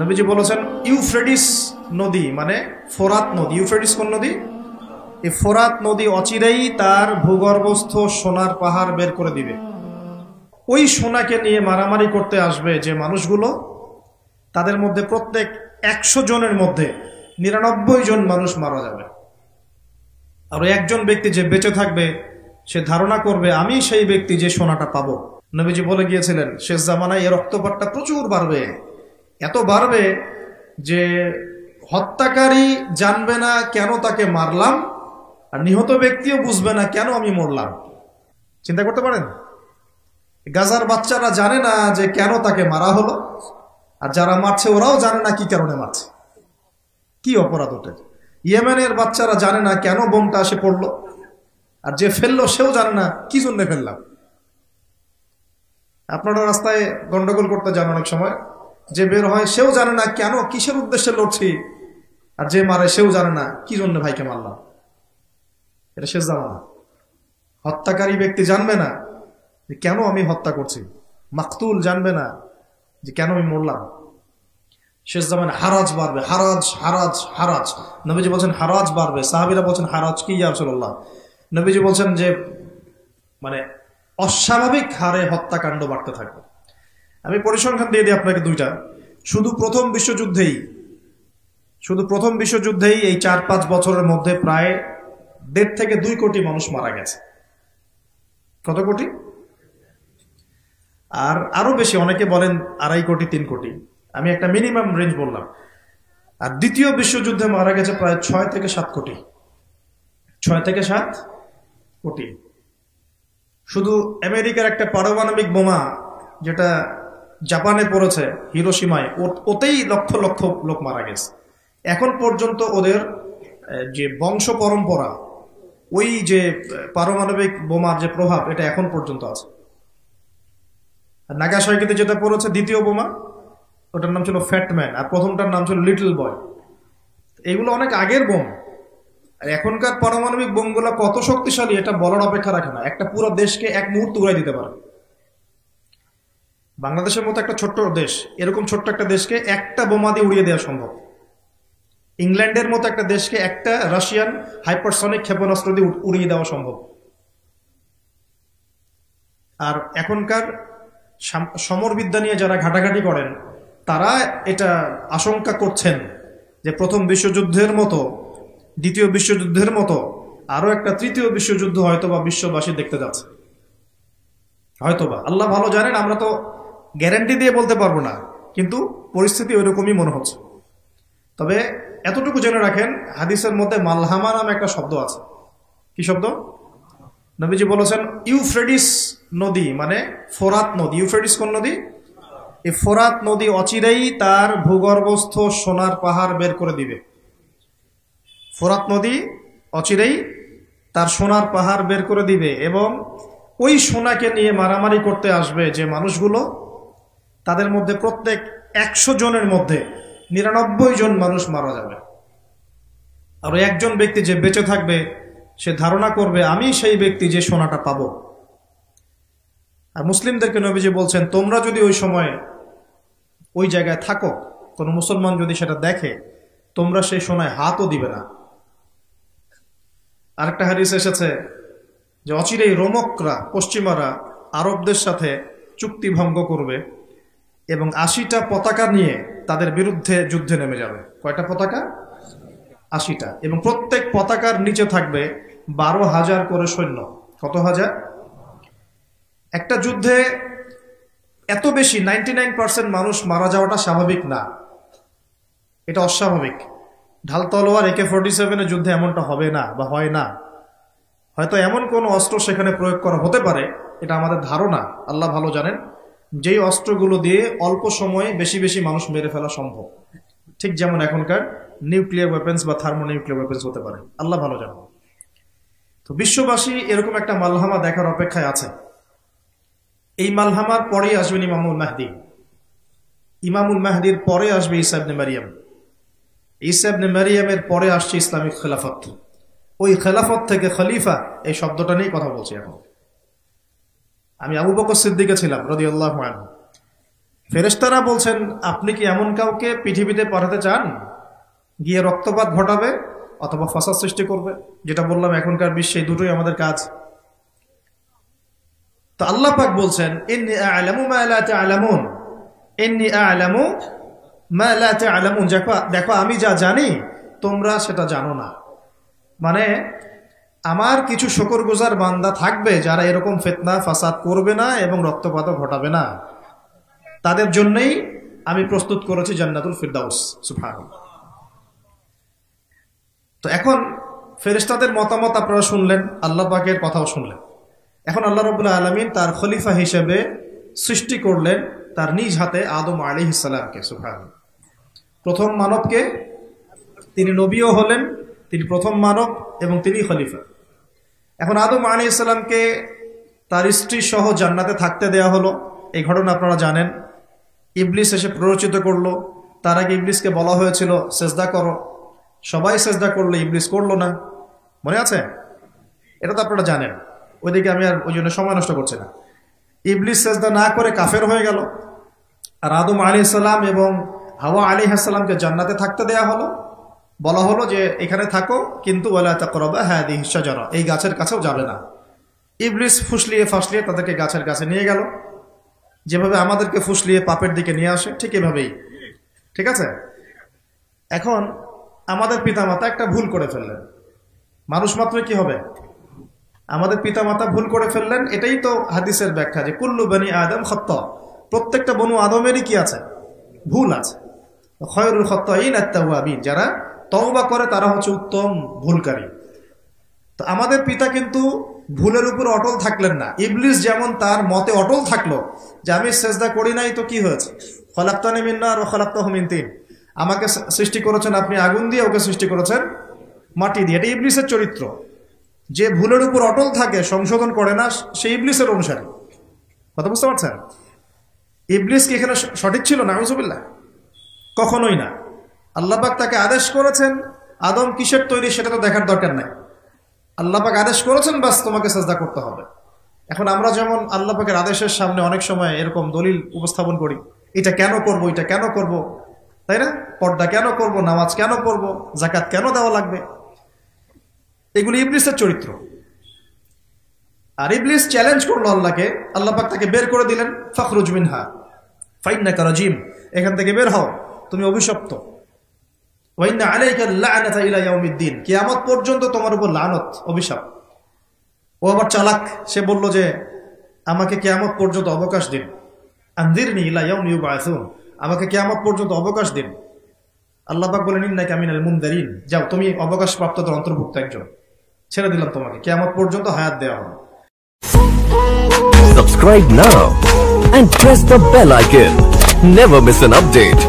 নবীজি বলেছেন ইউফ্রেটিস নদী মানে ফোরাত নদী। ইউফ্রেটিস কোন নদী? এই ফোরাত নদী অচিরেই তার ভূগর্ভস্থ সোনার পাহাড় বের করে দিবে। ওই সোনাকে নিয়ে মারামারি করতে আসবে যে মানুষগুলো, তাদের মধ্যে প্রত্যেক 100 জনের মধ্যে 99 জন মানুষ মারা যাবে। আর একজন ব্যক্তি যে বেঁচে থাকবে সে ধারণা করবে আমি সেই ব্যক্তি যে সোনাটা পাবো। নবীজি বলে গিয়েছিলেন শেষ জামানায় এর রক্তপাতটা প্রচুর বাড়বে, এত বাড়বে যে হত্যাকারী জানবে না কেন তাকে মারলাম, আর নিহত ব্যক্তিও বুঝবে না কেন আমি মরলাম। চিন্তা করতে পারেন? গাজার বাচ্চারা জানে না যে কেন তাকে মারা হলো, আর যারা মারছে ওরাও জানে না কি কারণে মারছে, কি অপরাধ ওঠে। ইয়েমেনের বাচ্চারা জানে না কেন বোমটা এসে পড়লো, আর যে ফেললো সেও জানে না কি জন্য ফেললাম। আপনারা রাস্তায় গন্ডগোল করতে যান অনেক সময়, যে বের হয় সেও জানে না কেন কিসের উদ্দেশ্যে লড়ছি, আর যে মারে সেও জানে না কি জন্য ভাইকে মারলাম। এটা শেষ জামানা। হত্যাকারী ব্যক্তি জানবে না যে কেন আমি হত্যা করছি, মাকতুল জানবে না যে কেন আমি মরলাম। শেষ জামানে হারাজ বাড়বে, হারাজ হারাজ হারাজ। নবীজি বলছেন হারাজ বাড়বে। সাহাবীরা বলছেন হারাজ কি ইয়া রাসূলুল্লাহ? নবীজি বলছেন যে মানে অস্বাভাবিক হারে হত্যাকাণ্ড বাড়তে থাকবে। আমি পরিসংখ্যান দিয়ে দিই আপনাকে দুইটা। শুধু প্রথম বিশ্বযুদ্ধেই এই 4-5 বছরের মধ্যে প্রায় 1.5 থেকে 2 কোটি মানুষ মারা গেছে। কত কোটি? আর আরো বেশি, অনেকে বলেন 2.5 কোটি 3 কোটি। আমি একটা মিনিমাম রেঞ্জ বললাম। আর দ্বিতীয় বিশ্বযুদ্ধে মারা গেছে প্রায় 6 থেকে 7 কোটি। 6 থেকে 7 কোটি। শুধু আমেরিকার একটা পারমাণবিক বোমা যেটা জাপানে পড়েছে হিরোশিমায়, ওতেই লক্ষ লক্ষ লোক মারা গেছে। এখন পর্যন্ত ওদের যে বংশ পরম্পরা, ওই যে পারমাণবিক বোমার যে প্রভাব, এটা এখন পর্যন্ত আছে। নাগাসাকিতে যেটা পড়েছে দ্বিতীয় বোমা, ওটার নাম ছিল ফ্যাটম্যান, আর প্রথমটার নাম ছিল লিটল বয়। এগুলো অনেক আগের বোম। আর এখনকার পারমাণবিক বোমগুলো কত শক্তিশালী এটা বলার অপেক্ষা রাখে না। একটা পুরো দেশকে এক মুহূর্তে উড়াই দিতে পারে। বাংলাদেশের মতো একটা ছোট্ট দেশ, এরকম ছোট্ট একটা দেশকে একটা বোমা দিয়ে উড়িয়ে দেওয়া সম্ভব। ইংল্যান্ডের মতো একটা দেশকে একটা রাশিয়ান হাইপারসনিক ক্ষেপণাস্ত্র দিয়ে উড়িয়ে দেওয়া সম্ভব। আর এখনকার সমরবিদ্যা নিয়ে যারা ঘাটাঘাটি করেন, তারা এটা আশঙ্কা করছেন যে প্রথম বিশ্বযুদ্ধের মতো, দ্বিতীয় বিশ্বযুদ্ধের মতো আরো একটা তৃতীয় বিশ্বযুদ্ধ হয়তোবা বিশ্ববাসী দেখতে যাচ্ছে। হয়তোবা, আল্লাহ ভালো জানেন, আমরা তো গ্যারান্টি দিয়ে বলতে পারবো না, কিন্তু পরিস্থিতি ওইরকমই মনে হচ্ছে। তবে এতটুকু জেনে রাখেন, হাদিসের মধ্যে মালহামা নামে একটা শব্দ আছে। কি শব্দ? নবীজি বলেছেন ইউফ্রেটিস নদী মানে ফোরাত নদী। ইউফ্রেটিস কোন নদী? এই ফোরাত নদী অচিরেই তার ভূগর্ভস্থ সোনার পাহাড় বের করে দিবে। ফোরাত নদী অচিরেই তার সোনার পাহাড় বের করে দিবে, এবং ওই সোনাকে নিয়ে মারামারি করতে আসবে যে মানুষগুলো, তাদের মধ্যে প্রত্যেক 100 জনের মধ্যে 99 জন মানুষ মারা যাবে। আর একজন ব্যক্তি যে বেঁচে থাকবে সে ধারণা করবে আমি সেই ব্যক্তি যে সোনাটা পাবো। আর মুসলিমদেরকে নবীজি বলছেন তোমরা যদি ওই সময় ওই জায়গায় থাকো, কোনো মুসলমান যদি সেটা দেখে, তোমরা সেই সোনায় হাতও দিবে না। আরেকটা হাদিস এসেছে যে অচিরেই রোমকরা, পশ্চিমারা আরবদের সাথে চুক্তি ভঙ্গ করবে এবং 80টা পতাকা নিয়ে তাদের বিরুদ্ধে যুদ্ধে নেমে যাবে। কয়টা পতাকা? 80টা। এবং প্রত্যেক পতাকার নিচে থাকবে 12,000 করে সৈন্য। কত হাজার? একটা যুদ্ধে এত বেশি 99% মানুষ মারা যাওয়াটা স্বাভাবিক না, এটা অস্বাভাবিক। ঢাল তলোয়ার AK-47 যুদ্ধে এমনটা হবে না বা হয় না। হয়তো এমন কোন অস্ত্র সেখানে প্রয়োগ করা হতে পারে, এটা আমাদের ধারণা, আল্লাহ ভালো জানেন, যেই অস্ত্রগুলো দিয়ে অল্প সময়ে বেশি বেশি মানুষ মেরে ফেলা সম্ভব। ঠিক যেমন এখনকার নিউক্লিয়ার ওয়েপেন্স বা থার্মোনিউক্লিয়ার ওয়েপেন্স হতে পারে, আল্লাহ ভালো জানেন। তো বিশ্ববাসী এরকম একটা মালহামা দেখার অপেক্ষায় আছে। এই মালহামার পরেই আসবেন ইমামুল মাহদি। ইমামুল মাহদির পরে আসবে ঈসা ইবনে মারিয়াম। ঈসা ইবনে মারিয়ামের পরে আসছে ইসলামিক খেলাফত। ওই খেলাফত থেকে খলিফা, এই শব্দটা নিয়ে কথা বলছি এখন। আমি আবু বকর সিদ্দিকে ছিলাম রাদিয়াল্লাহু আনহু। ফেরেশতারা বলছেন, আপনি কি এমন কাউকে পৃথিবীতে পাঠাতে চান গিয়ে রক্তপাত ঘটাবে অথবা ফাসাদ সৃষ্টি করবে? যেটা বললাম, এখনকার বিশ্বে দুটোই আমাদের কাজ। তো আল্লাহ পাক বলছেন, ইন্নী আ'লামু মা লা তা'লামুন, ইন্নী আ'লামু মা লা তা'লামুন, দেখো আমি যা জানি তোমরা সেটা জানো না। মানে আমার কিছু শুকরগুজার বান্দা থাকবে যারা এরকম ফিতনা ফাসাদ করবে না এবং রক্তপাতও ঘটাবে না, তাদের জন্যই আমি প্রস্তুত করেছি জান্নাতুল ফিরদাউস। সুবহানাল্লাহ। তো এখন ফেরেশতাদের মতামত আপনারা শুনলেন, আল্লাহ পাকের কথাও শুনলেন। এখন আল্লাহ রাব্বুল আলামিন তার খলিফা হিসেবে সৃষ্টি করলেন তার নিজ হাতে আদম আলাইহিস সালামকে। সুবহানাল্লাহ। প্রথম মানবকে, তিনি নবীও হলেন, তিনি প্রথম মানব এবং তিনি খলিফা। এখন আদম আলাইহিস সালামকে তার স্ত্রী সহ জান্নাতে থাকতে দেয়া হলো। এই ঘটনা আপনারা জানেন। ইবলিস এসে প্ররোচিত করলো। তার আগে ইবলিসকে বলা হয়েছিল সেজদা করো, সবাই সেজদা করলো, ইবলিস করলো না। মনে আছে? এটা তো আপনারা জানেন। ওইদিকে আমি আর ওই জন্য সময় নষ্ট করছি না। ইবলিস সেজদা না করে কাফের হয়ে গেল। আর আদম আলাইহিস সালাম এবং হাওয়া আলাইহিস সালামকে জান্নাতে থাকতে দেয়া হলো। বলা হলো যে এখানে থাকো, কিন্তু ওয়ালা তাকরাবা হাদিহিশ শাজারা, এই গাছের কাছেও যাবে না। ইবলিস ফুসলিয়ে ফাসলিয়ে তাদেরকে গাছের কাছে নিয়ে গেল। যেভাবে আমাদেরকে ফুসলিয়ে পাপের দিকে নিয়ে আসে, ঠিক এভাবেই। ঠিক আছে? এখন আমাদের পিতামাতা একটা ভুল করে ফেললেন। মানুষ মাত্রই কি হবে? আমাদের পিতামাতা ভুল করে ফেললেন। এটাই তো হাদিসের ব্যাখ্যা যে কুল্লু বনি আদম খাত্তা, প্রত্যেকটা বনু আদমেরই কি আছে? ভুল আছে। খায়রুল খাত্তাইন আত-তাওয়াবিন, যারা তওবা করে তারা হচ্ছে উত্তম ভুলকারী। তো আমাদের পিতা কিন্তু ভুলের উপর অটল থাকলেন না। ইবলিস যেমন তার মতে অটল থাকলো যে আমি সেজদা করি নাই, তো কি হয়েছে? খলাকতানি মিন নার ওয়া খলাকতাহু মিন তিন, আমাকে সৃষ্টি করেছেন আপনি আগুন দিয়ে, ওকে সৃষ্টি করেছেন মাটি দিয়ে। এটা ইবলিসের চরিত্র। যে ভুলের উপর অটল থাকে, সংশোধন করে না, সে ইবলিসের অনুসারী। কথা বুঝতে পারছেন? ইবলিস কি এখানে সঠিক ছিল? নাউজুবিল্লাহ, কখনোই না। আল্লাহ পাক তাকে আদেশ করেছেন, আদম কিসের তৈরি সেটা তো দেখার দরকার নাই। আল্লাহ পাক আদেশ করেছেন, বাস তোমাকে সাজদা করতে হবে। এখন আমরা যেমন আল্লাহ পাকের আদেশের সামনে অনেক সময় এরকম দলিল উপস্থাপন করি, এটা কেন করব, এটা কেন করব, তাই না? পর্দা কেন করব, নামাজ কেন পড়ব, যাকাত কেন দেওয়া লাগবে, এগুলি ইবলিসের চরিত্র। আর ইবলিস চ্যালেঞ্জ করলো আল্লাহকে, আল্লাহ পাক তাকে বের করে দিলেন, ফাখরুজ মিনহা ফাইন্নাকা রাজিম, এখান থেকে বের হও, তুমি অভিশপ্ত। ওয়া ইন্না আলাইকা লা'নাতা ইলা ইয়াউমিদ্দিন, কিয়ামত পর্যন্ত তোমার উপর লানত, অভিশাপ। ও আবার চালাক, সে বলল যে আমাকে কিয়ামত পর্যন্ত অবকাশ দিন, আনজিরনি ইলা ইয়াউমি ইউবআসুন, আমাকে কিয়ামত পর্যন্ত অবকাশ দিন। আল্লাহ পাক বলেন ইন্নাকা মিনাল মুনযারিন, যাও তুমি অবকাশ প্রাপ্তদের অন্তর্ভুক্ত একজন, ছেড়ে দিলাম তোমাকে, কিয়ামত পর্যন্ত হায়াত দেওয়া হবে। Subscribe now and press the bell icon. Never miss an update.